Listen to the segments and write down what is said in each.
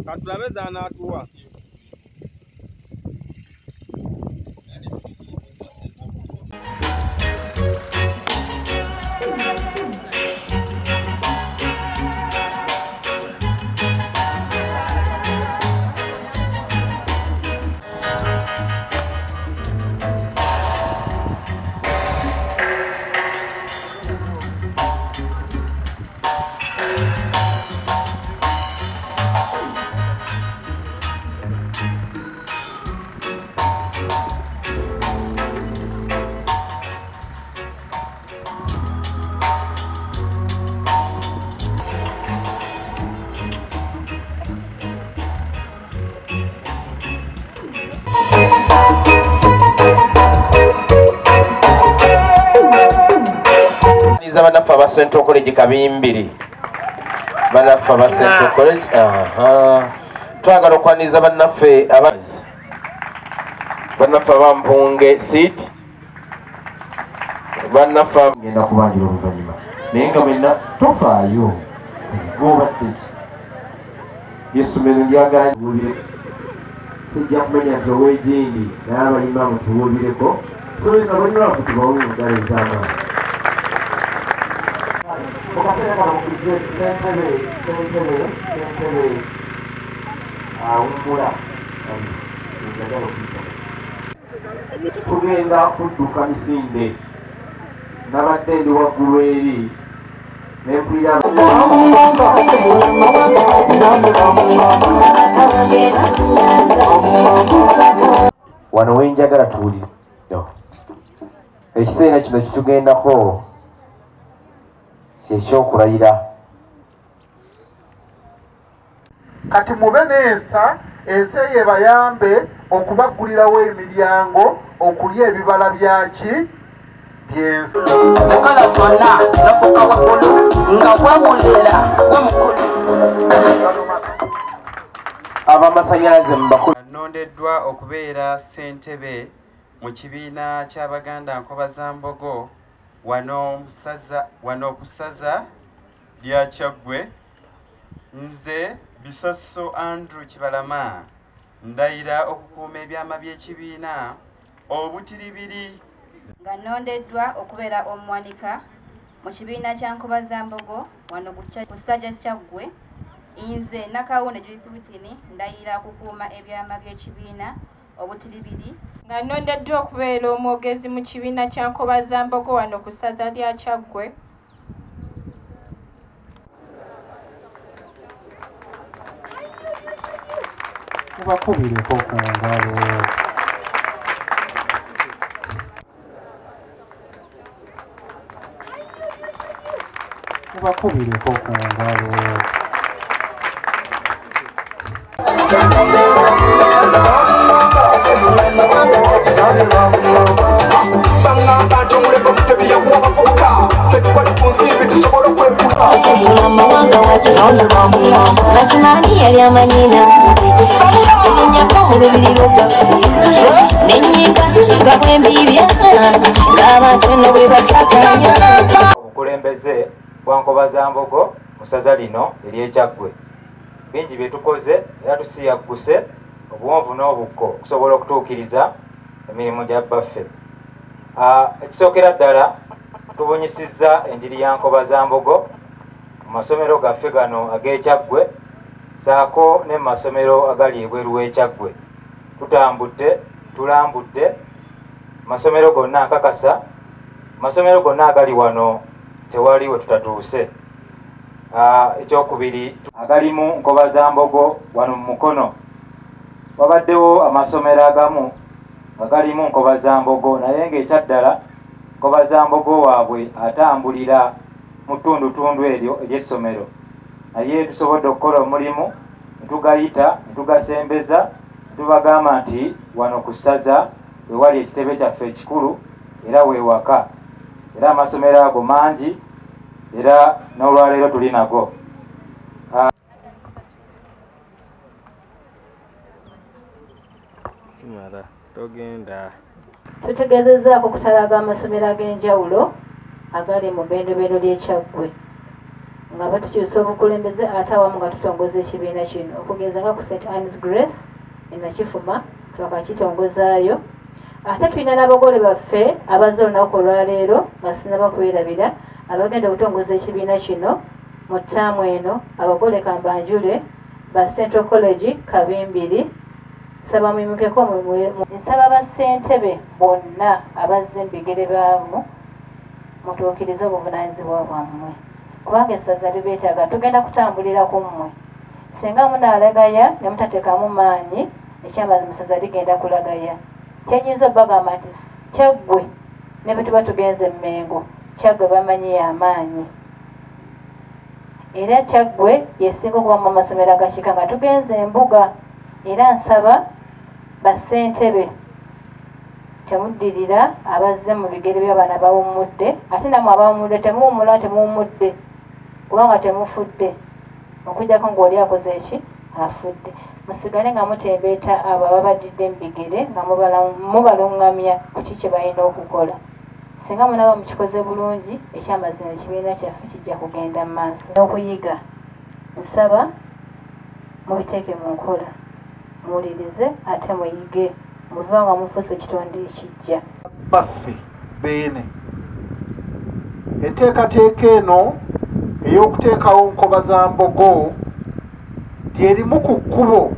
Katulabe zanaatuwa. Banafa ba Central College Kabimbiri. Banafa ba Central College. Twagala okwaniza bannaffe abazi. Banafa ba Mpunge Seed. Banafa ngenda kubanjira oluvannyuma. Naye nga mwenna tofaayo. Gobatteki. Yessomero lyagala buulire. Sijja kumenya nti ow'ejindi naye abayimba mutubuulireko. Tusobola bonna okutubawo engalo ez'amaanyi. Tugenda kudduka Misinde nabadde ndi waggulu eri nempulira wano wenjagala tuli ekiseera kino kitugendako kyekyokulayira kati mube neesa ensi yebayambe okubaggulirawo emiryango okulya ebibala byaki byensi okala zonna nafuka waggulu nga gwewulira gwe mukulu abamasanyalaze mubakulu annondeddwa okubeera ssentebe mu kibiina ky'Abaganda Nkobazambogo wano ku ssaza lya Kyaggwe. Nze Bisoso Andrew Kibalama ndayira okukuuma ebyama by'ekibiina obutiribiri nga nnondeddwa okubeera omuwanika mu kibiina kya Nkobazambogo wano ku ssajja Kyaggwe. Nze Nakawunde Judith Witini ndayira okukuuma ebyama by'ekibiina obutiribiri nga nnondeddwa okubeera omwogezi mu kibiina kya Nkobazambogo wano ku ssaza lya Kyaggwe. Mubakubireko ku ngalo. Mubakubireko ku ngalo. Obukulembeze bwa Nkobazambogo mu ssaza lino ery'Ekyaggwe. Bingi bye tukoze era tusiyagguse obuwonvu n'obukko okusobola okutuukiriza emirimu gya bbaffe. Ekisookera ddala tubunyisizza enjiri ya Nkobazambogo mu masomero gaffe gano ag'Ekyaggwe saako ne mu masomero agali ebweru w'Ekyaggwe. Tutambudde tulambudde masomero gonna nkakasa masomero gonna agali wano tewali we tutatuuse. Ekyokubiri agalimu Nkobazambogo wano mu Mukono wabaddewo amasomero agamu agalimu Nkobazambogo naye ng'ekyaddala Nkobazambogo waabwe atambulira mu ttundutundu eryo ery'essomero naye tusobodde okukola omulimu netugayita netugasembeza netubagamba nti wano ku ssaza wewali ekitebe kyaffe ekikulu era weewaka era amasomero ago mangi era n'olwaleero tuli nago. Kimala togenda tutegezezaako kutalaga amasomero ag'enjawulo agali mu bbendobendo ly'Ekyaggwe nga batukyusa obukulembeze ate awamu nga tutongoza ekibiina kino okugeza nga ku St. Anne's Grace Nakifuma twakakitongozaayo. Ate tulina n'abagole baffe abazze olunaku olwaleero nga sinaba kwerabira abagenda okutongoza ekibiina kino mu ttaamu eno, abagole Kambanjule ba Central College Kabimbiri. Nsaba muyimukeko nsaba bassentebe bonna abazze mu bigere baamu mutuukirize obuvunaanyizibwa bwammwe kubanga essaza libeetaaga tugenda kutambulira ku mmwe. Singa munaalagaya ne mutateekamu maanyi ekyamazima essaza ligenda kulagaya. Kyenyinza obbagamba nti Kyaggwe ne bwe tuba tugenze Mmengo, Kyaggwe bamanyi y'amaanyi era Kyaggwe yesinga okuba mu masomero agakiika nga tugenze embuga. Era nsaba bassentebe temuddirira abazze mu bigere by'abaana bawummudde, ate namwe abawummudde temuwummula temuwummudde kubanga temufudde okujjako ng'oli akoze eki afudde. Musigale nga mutembeeta abo ababaddidde mu bigere nga mubalungamya ku ki kye balina okukola. Singa munaba mukikoze bulungi ekyamazima ekibiina kyaffe kijja kugenda mu maaso. N'okuyiga nsaba mubiteeke mu nkola, muwulirize ate muyige muva nga mufuuse ekitonde ekijja. Baffe beene enteekateeka eno ey'okuteekawo Nkobazambogo lyerimu ku kkubo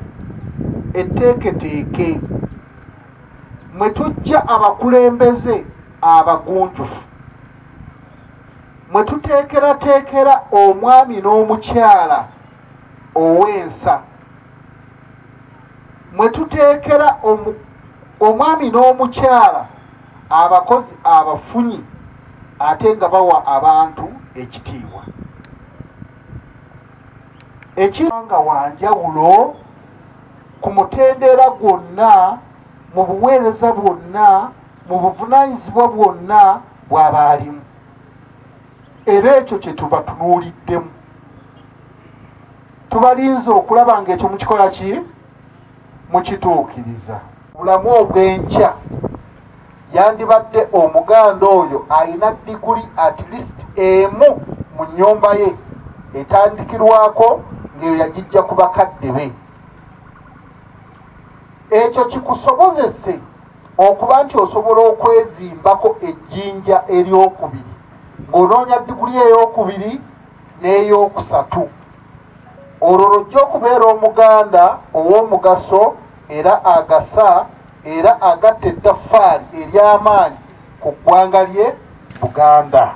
etteeketeeke mwe tujja abakulembeze abagunjufu, mwe tuteekerateekera omwami n'omukyala ow'ensa, mwe tuteekera omwami n'omukyala abakozi abafunyi ate nga bawa abantu ekitiibwa. Ekiranga wanjawulo ku mutendera gwonna, mu buweereza bwonna, mu buvunaanyizibwa bwonna bw'aba alimu. Era ekyo kye tuba tunuuliddemu. Tubalinze okulaba ng'ekyo mukikola ki? Mukituukiriza. Bulamu obw'enkya yandibadde Omuganda oyo alina diguli at least emu mu nnyumba ye etandikirwako ng'eyo yagijja ku bakadde be. Ekyo kikusobozese okuba nti osobola okwezimbako ejjinja eryokubiri ng'onoonya diguli ey'okubiri n'ey'okusatu. Olwo lwojja okubeera Omuganda ow'omugaso era agasa era agatta ettaffaali ery'amaanyi ku ggwanga lye Buganda.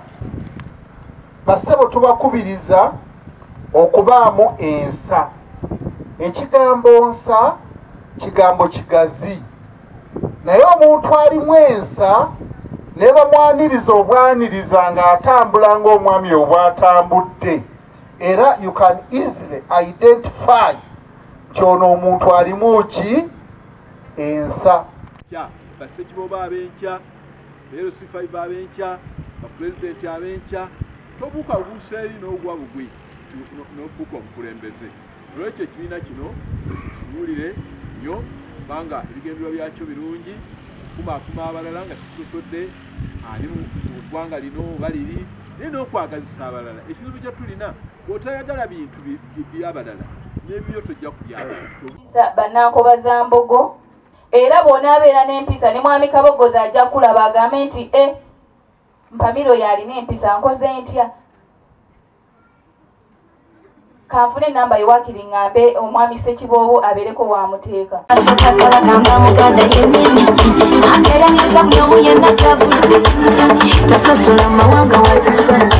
Bassebo tubakubiriza okubaamu ensa. Ekigambo nsa kigambo kigazi, naye omuntu alimu ensa ne bamwaniriza obwaniriza ng'atambula ng'omwami obwatambudde, era you can easily identify nti ono omuntu alimu ki? Ensa. Bassekiboba ab'enkya, LC5 ab'enkya, bapulezidenti ab'enkya, tobuuka buusa eri n'ogwa bugwi n'ofuuka omukulembeze. Olwekyo ekibiina kino kiwulire nnyo kubanga ebigendererwa byakyo birungi, kumaakuma abalala nga kisosodde ali mu ggwanga lino oba liri, naye n'okwagazisa abalala. Ekizibu kye tulina bw'otayagala bintu by'abalala n'ebyo tojja kubyagala. Bannakobazambogo era bw'onaabeera n'empisa ne mwami Kabogozi ajja kulaba agambe nti Mpamiro yalina empisa nkoze ntya. Kanfune enamba yewakiri ngambe omwami Ssekiboobo abeereko wamuteeka. Tasosola mawanga watusana